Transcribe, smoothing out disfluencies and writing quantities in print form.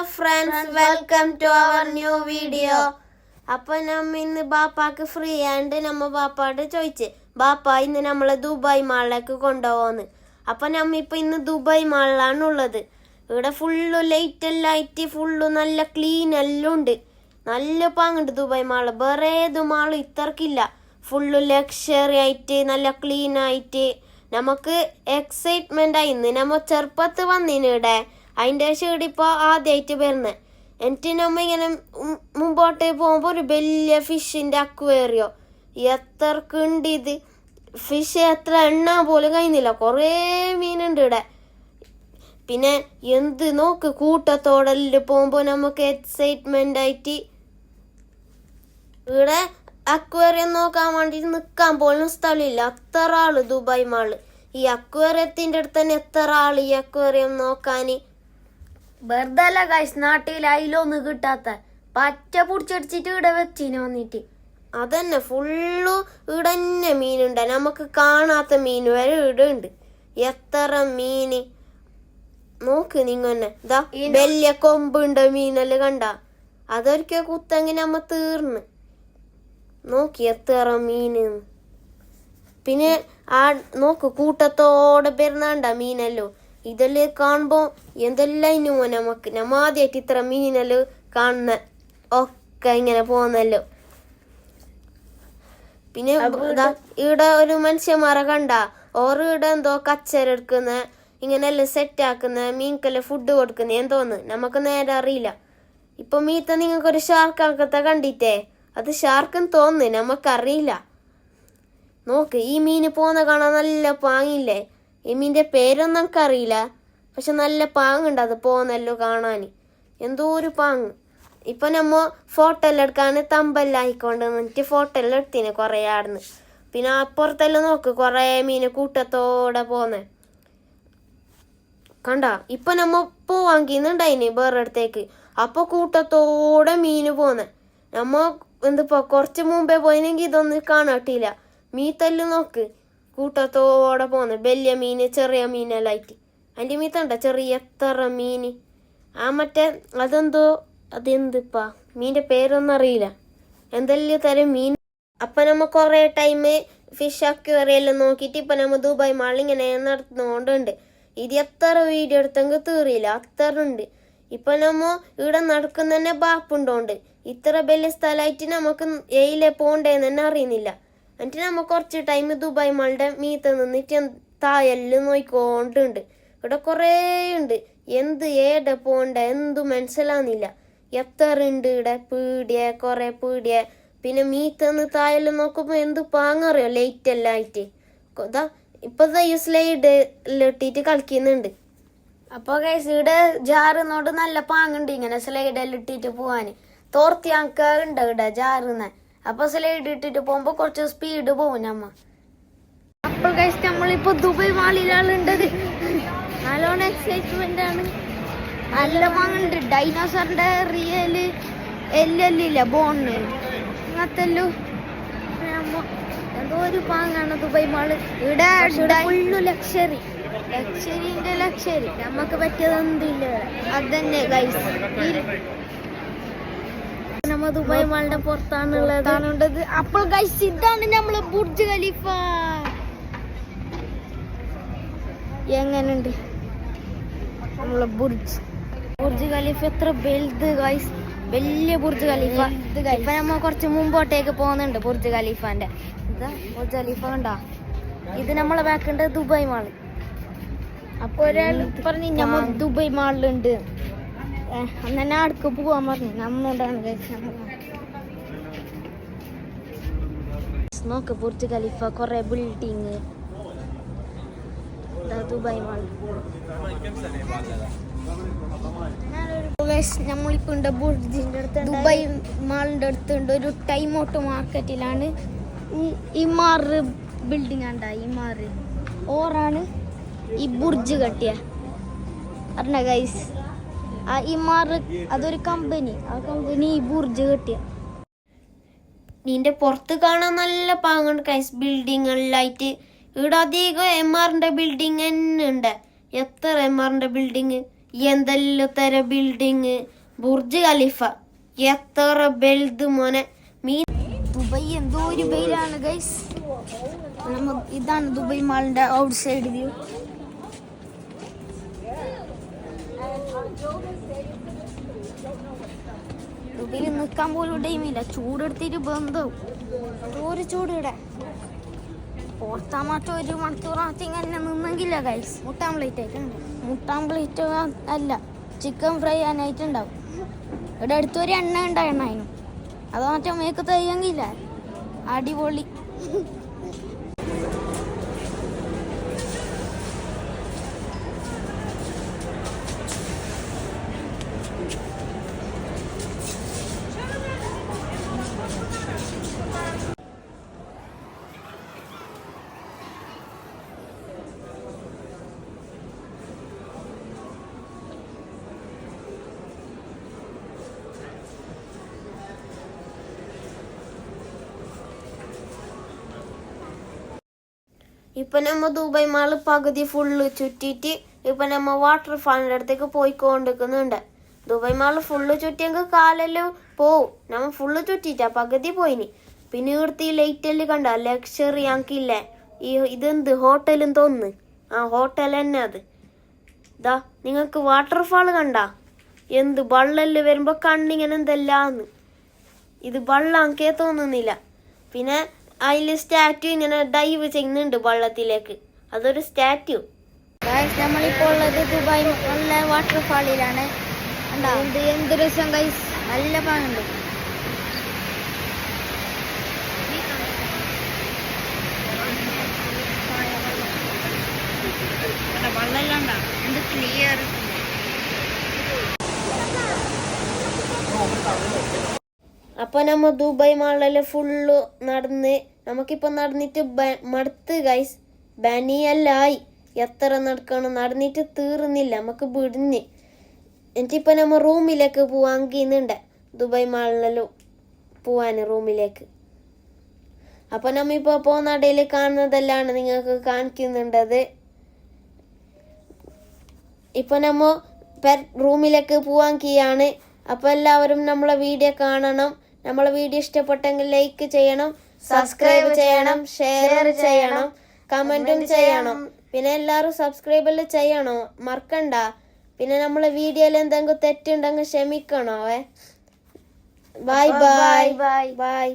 Friends, welcome to our new video. അപ്പോൾ നമ്മ ഇന്ന് ബാപ്പാക്ക് ഫ്രീ ആയിട്ട് നമ്മ ബാപ്പാട് ചോദിച്ച് ബാപ്പ ഇന്ന് നമ്മളെ ദുബായ് മാളിലേക്ക് കൊണ്ടുപോകുന്നു. അപ്പം നമ്മ ഇപ്പം ഇന്ന് ദുബായ് മാളിലാണ് ഉള്ളത്. ഇവിടെ ഫുള്ള് ലൈറ്റ് എല്ലാം ആയിട്ട് ഫുള്ള് നല്ല ക്ലീൻ എല്ലാം ഉണ്ട്. നല്ല പാങ്ങുണ്ട് ദുബായ് മാള്. വേറെ ഏത് മാളും ഇത്രക്കില്ല. ഫുള്ള് ലക്ഷറി ആയിട്ട് നല്ല ക്ലീൻ ആയിട്ട് നമുക്ക് എക്സൈറ്റ്മെന്റ് ആയിന്ന്. നമ്മ ചെറുപ്പത്ത് വന്നിന് ഇവിടെ. അതിൻ്റെ ശേഷം ഇവിടെ ഇപ്പോൾ ആദ്യമായിട്ട് വരുന്നത്. എന്നിട്ട് നമ്മ ഇങ്ങനെ മുമ്പോട്ട് പോകുമ്പോൾ ഒരു വലിയ ഫിഷിൻ്റെ അക്വേറിയോ എത്രക്കുണ്ട് ഇത്. ഫിഷ് എത്ര എണ്ണ പോലും കഴിയുന്നില്ല. കുറേ മീനുണ്ട് ഇവിടെ. പിന്നെ എന്ത് നോക്ക് കൂട്ടത്തോടെല്ലാം പോകുമ്പോൾ നമുക്ക് എക്സൈറ്റ്മെന്റ് ആയിട്ട്. ഇവിടെ അക്വേറിയം നോക്കാൻ വേണ്ടിട്ട് നിൽക്കാൻ പോലും സ്ഥലമില്ല. അത്ര ആള് ദുബായ് മാള്. ഈ അക്വേറിയത്തിന്റെ അടുത്ത് തന്നെ എത്ര ആള് ഈ അക്വേറിയം നോക്കാൻ. വെറുതെ അല്ല ഗൈസ്, നാട്ടിൽ അതിലൊന്നും കിട്ടാത്ത പറ്റ പിടിച്ചടിച്ചിട്ട് ഇവിടെ വെച്ചിന് വന്നിട്ട്. അതന്നെ ഫുള്ളു ഇവിടെ തന്നെ മീനുണ്ട്. നമുക്ക് കാണാത്ത മീൻ വരെ ഇവിടെ ഉണ്ട്. എത്ര മീന് നോക്ക് നിങ്ങന്നെ. ഇതാ വലിയ കൊമ്പുണ്ട് മീനെല്ലാം കണ്ട. അതൊരിക്കൽ കുത്തെങ്കിൽ നമ്മ തീർന്ന്. നോക്കി എത്ര മീന്. പിന്നെ ആ നോക്ക് കൂട്ടത്തോടെ വരുന്നാണ്ട മീനല്ലോ. ഇതെല്ലാം കാണുമ്പോ എന്തെല്ലാം ഇനുമോ നമുക്ക്. നമ്മ ആദ്യമായിട്ട് ഇത്ര മീനെല്ലാം കാണുന്ന ഒക്കെ ഇങ്ങനെ പോന്നല്ലോ. പിന്നെ ഇവിടെ ഒരു മനുഷ്യന്മാരെ കണ്ട ഓർ ഇവിടെ എന്തോ കച്ചറ എടുക്കുന്ന ഇങ്ങനെല്ലാം സെറ്റ് ആക്കുന്ന മീൻക്കെല്ലാം ഫുഡ് കൊടുക്കുന്ന എന്തോന്ന് നമുക്ക് നേരെ അറിയില്ല. ഇപ്പൊ മീത്ത നിങ്ങൾക്കൊരു ഷാർക്കാക്കത്തെ കണ്ടിട്ടേ അത് ഷാർക്കെന്ന് തോന്നുന്നു, നമുക്കറിയില്ല. നോക്ക് ഈ മീന് പോന്ന കാണാൻ നല്ല പാങ്ങില്ലേ. ഈ മീൻ്റെ പേരൊന്നും നമുക്കറിയില്ല, പക്ഷെ നല്ല പാങ്ങുണ്ട് അത് പോന്നല്ലോ കാണാൻ. എന്തോ ഒരു പാങ്ങ്. ഇപ്പൊ നമ്മ ഫോട്ടോ എല്ലാം എടുക്കാൻ തമ്പെല്ലാം ആയിക്കൊണ്ട് നിന്നിട്ട് ഫോട്ടോ എല്ലാം എടുത്തിന് കുറേ ആടുന്ന്. പിന്നെ അപ്പുറത്തെല്ലാം നോക്ക് കുറേ മീന് കൂട്ടത്തോടെ പോന്നെ കണ്ട. ഇപ്പൊ നമ്മ പോവാങ്കിന്നുണ്ടായിന് വേറെ അടുത്തേക്ക്. അപ്പൊ കൂട്ടത്തോടെ മീന് പോന്നെ. നമ്മ എന്തിപ്പോ കുറച്ച് മുമ്പേ പോയിനെങ്കിൽ ഇതൊന്നും കാണാട്ടില്ല. മീത്തെല്ലാം നോക്ക് കൂട്ടത്തോടെ പോന്നെ. വലിയ മീന് ചെറിയ മീനെല്ലാം ആയിട്ട്. അതിൻ്റെ മീത്തണ്ട ചെറിയ എത്ര മീന്. ആ മറ്റേ അതെന്തിപ്പാ മീൻ്റെ പേരൊന്നും അറിയില്ല. എന്തെല്ലാം തരം മീൻ. അപ്പം നമ്മ കുറേ ടൈം ഫിഷ് അക്വേറിയെല്ലാം നോക്കിയിട്ട് ഇപ്പം നമ്മ ദുബായ് മാളിൽ ഇങ്ങനെ നടത്തുന്നോണ്ടുണ്ട്. ഇത് എത്ര വീഡിയോ എടുത്തെങ്കിൽ തീറിയില്ല, അത്ര ഉണ്ട്. ഇപ്പം നമ്മ ഇവിടെ നടക്കുന്ന തന്നെ ബാപ്പുണ്ടോണ്ട് ഇത്ര വലിയ സ്ഥലമായിട്ട് നമുക്ക് എയിലെ പോണ്ടേന്ന് തന്നെ അറിയുന്നില്ല. എന്നിട്ട് നമ്മ കുറച്ച് ടൈം ദുബായ് മാളിന്റെ മീത്ത് നിന്നിട്ട് തായെല്ലാം നോക്കിക്കൊണ്ടുണ്ട്. ഇവിടെ കുറേ ഉണ്ട്. എന്ത് ഏടെ പോണ്ട എന്തു മനസ്സിലാവുന്നില്ല. എത്ര ഉണ്ട് ഇവിടെ പീടിയ കുറെ പീടിയ. പിന്നെ മീത്തന്ന് തായെല്ലാം നോക്കുമ്പോ എന്ത് പാങ്ങറിയോ ലൈറ്റ് എല്ലാം ആയിട്ട്. ഇപ്പത്തെ ഈ സ്ലൈഡ് എല്ലാം ഇട്ടിട്ട് കളിക്കുന്നുണ്ട്. അപ്പൊ ഗൈസ് ഇവിടെ ജാറുന്നോട് നല്ല പാങ്ങുണ്ട് ഇങ്ങനെ സ്ലൈഡ് എല്ലാം ഇട്ടിട്ട് പോവാന്. തോർത്തിയാങ്ക ഉണ്ട് ഇവിടെ ജാറുന്ന. അപ്പൊ സ്ലൈഡ് ഇട്ടിട്ട് പോകുമ്പോ കുറച്ച് സ്പീഡ് പോകും നമ്മ. അപ്പോൾ ഗൈസ് നമ്മളിപ്പോ ദുബായ് മാളിലാളുണ്ടത്. നല്ലോണം എക്സൈറ്റ്മെന്റ് ആണ്. നല്ല പാങ്ങുണ്ട്. ഡൈനോസറിന്റെ റിയല് എല്ലല്ല ബോണ് അങ്ങനത്തെല്ലോ എന്തോ ഒരു പാങ്ങാണ് ദുബായ് മാള്. ഇവിടെ ഫുള്ളു ലക്ഷറിന്റെ ലക്ഷറി. നമുക്ക് പറ്റിയതൊന്നുമില്ല. അതന്നെ ഗൈസ്. നമ്മ ദുബായ് മാളിന്റെ പുറത്താണുള്ളത്. അപ്പോൾ ഗൈസ് ഇതാണ് നമ്മളെ ബുർജ് ഖലീഫ. എങ്ങനുണ്ട് നമ്മളെ ബുർജ് ഖലീഫ? എത്ര വലുത് ഗൈസ്, വലിയ ബുർജ് ഖലീഫ. ഇപ്പൊ നമ്മ കുറച്ച് മുമ്പോട്ടേക്ക് പോകുന്നുണ്ട് ബുർജ് ഖലീഫാന്റെ. ഇതാ ബുർജ് ഖലീഫ കണ്ട. ഇത് നമ്മളെ ബാക്കുണ്ട് ദുബായ് മാള്. അപ്പൊ ഒരാൾ പറഞ്ഞു നമ്മ ദുബായ് മാളിലുണ്ട്. അന്നെ അടുക്ക് പോവാൻ പറഞ്ഞു. നമ്മോടാണ് നോക്ക് ബുർജ് ഖലീഫ, കൊറേ ബിൽഡിങ്. Dubai mall. നമ്മളിപ്പോ ഉണ്ട് ബുർജിന്റെ അടുത്ത്. ദുബായ് മാളിന്റെ അടുത്തുണ്ട് ഒരു ടൈം ഔട്ട് മാർക്കറ്റിലാണ്. ഇമാർ ബിൽഡിംഗ് ഉണ്ട്. ഇമാർ ഓറാണ് ഈ ബുർജ് കെട്ടിയ അറിഞ്ഞ ഗൈസ്. ആ ഇമാർ അതൊരു കമ്പനി. ആ കമ്പനി ഈ ബുർജ് കെട്ടിയ. നിന്റെ പുറത്ത് കാണാൻ നല്ല പാങ്ങുണ്ട് ഗൈസ്. ബിൽഡിങ്ങെല്ലായിട്ട് ഇവിടെ അധികം എം ആറിന്റെ ബിൽഡിങ് തന്നെ ഉണ്ട്. എത്ര എം ആറിന്റെ ബിൽഡിങ് എന്തെല്ലാം തര ബിൽഡിങ്, ബുർജ് ഖലീഫ, എത്ര വലുത് മോനെ. ദുബായ് എന്തോ ഒരു വെയിലാണ് ഗൈസ്. ഇതാണ് ദുബായ് മാളിന്റെ ഔട്ട് സൈഡ് വ്യൂ. ദുബായിൽ നിൽക്കാൻ പോലും ടൈമില്ല, ചൂടെടുത്തിട്ട് ബന്ധവും ഒരു ചൂട് ഇവിടെ. ഓർത്താ മാറ്റം 1 മണിക്കൂറാകത്ത് ഇങ്ങനെ നിന്നെങ്കില്ല ഗൈസ്. മുട്ടാൻ പ്ലേറ്റ് ആയിട്ടുണ്ട്. മുട്ടാൻ പ്ലേറ്റ് അല്ല, ചിക്കൻ ഫ്രൈ ആനായിട്ടുണ്ടാവും. ഇവിടെ അടുത്തൊരു എണ്ണ ഉണ്ടായിരുന്നു, അത് മറ്റേ മേക്ക് തയ്യെങ്കില്ല. അടിപൊളി. ഇപ്പൊ നമ്മ ദുബായ് മാള് പകുതി ഫുള്ള് ചുറ്റിയിട്ട് ഇപ്പൊ നമ്മ വാട്ടർഫാളിന്റെ അടുത്തേക്ക് പോയിക്കൊണ്ടിരിക്കുന്നുണ്ട്. ദുബായ് മാള് ഫുള്ള് ചുറ്റിയെങ്കിൽ കാലെല്ലാം പോവും. നമ്മ ഫുള്ള് ചുറ്റിട്ടാ പകുതി പോയിനി. പിന്നെ ഇവിടുത്തെ ഈ ലൈറ്റെല്ലാം കണ്ട ലക്ഷറി ആക്കില്ലേ. ഇതെന്ത് ഹോട്ടലും തോന്നുന്നു. ആ ഹോട്ടൽ തന്നെ അത്. ദാ നിങ്ങൾക്ക് വാട്ടർഫാള് കണ്ട എന്ത് വെള്ളെല്ലാം വരുമ്പോ കണ്ണിങ്ങനെ എന്തെല്ലാന്ന്. ഇത് വെള്ളാക്കേ തോന്നുന്നില്ല. പിന്നെ അതിൽ സ്റ്റാറ്റ്യൂ ഇങ്ങനെ ഡൈവ് ചെയ്യുന്നുണ്ട് വെള്ളത്തിലേക്ക്. അതൊരു സ്റ്റാറ്റ്യൂ. നമ്മളിപ്പോൾ ഉള്ളത് ദുബായ് നല്ല വാട്ടർഫാളിലാണ്. എന്ത് രസം ഗൈസ്, നല്ല പാങ്ങുണ്ട്. വെള്ളമില്ലാണ്ട എന്ത് ക്ലിയർ. അപ്പൊ നമ്മ ദുബായ് മാളില് ഫുള്ള് നടന്ന് നമുക്കിപ്പൊ നടന്നിട്ട് മടുത്ത് ഗൈസ്. ബനിയല്ലായി. എത്ര നടക്കണം, നടന്നിട്ട് തീർന്നില്ല, നമുക്ക് വിടുന്ന്. എന്നിട്ടിപ്പൊ നമ്മ റൂമിലേക്ക് പോവാങ്കിന്നുണ്ട്. ദുബായ് മാളിലെല്ലാം പോവാന് റൂമിലേക്ക്. അപ്പൊ നമ്മ ഇപ്പൊ പോന്നടയില് കാണുന്നതെല്ലാണ് നിങ്ങൾക്ക് കാണിക്കുന്നുണ്ടത്. ഇപ്പൊ നമ്മ റൂമിലേക്ക് പോവാങ്കിയാണ്. അപ്പൊ എല്ലാവരും നമ്മളെ വീഡിയോ കാണണം. നമ്മളെ വീഡിയോ ഇഷ്ടപ്പെട്ടെങ്കിൽ ലൈക്ക് ചെയ്യണം, സബ്സ്ക്രൈബ് ചെയ്യണം, ഷെയർ ചെയ്യണം, കമന്റും ചെയ്യണം. പിന്നെ എല്ലാവരും സബ്സ്ക്രൈബ് ചെയ്യണോ, മറക്കണ്ട. പിന്നെ നമ്മളെ വീഡിയോയിൽ എന്തെങ്കിലും തെറ്റുണ്ടെങ്കിൽ ക്ഷമിക്കണോ. Bye bye bye.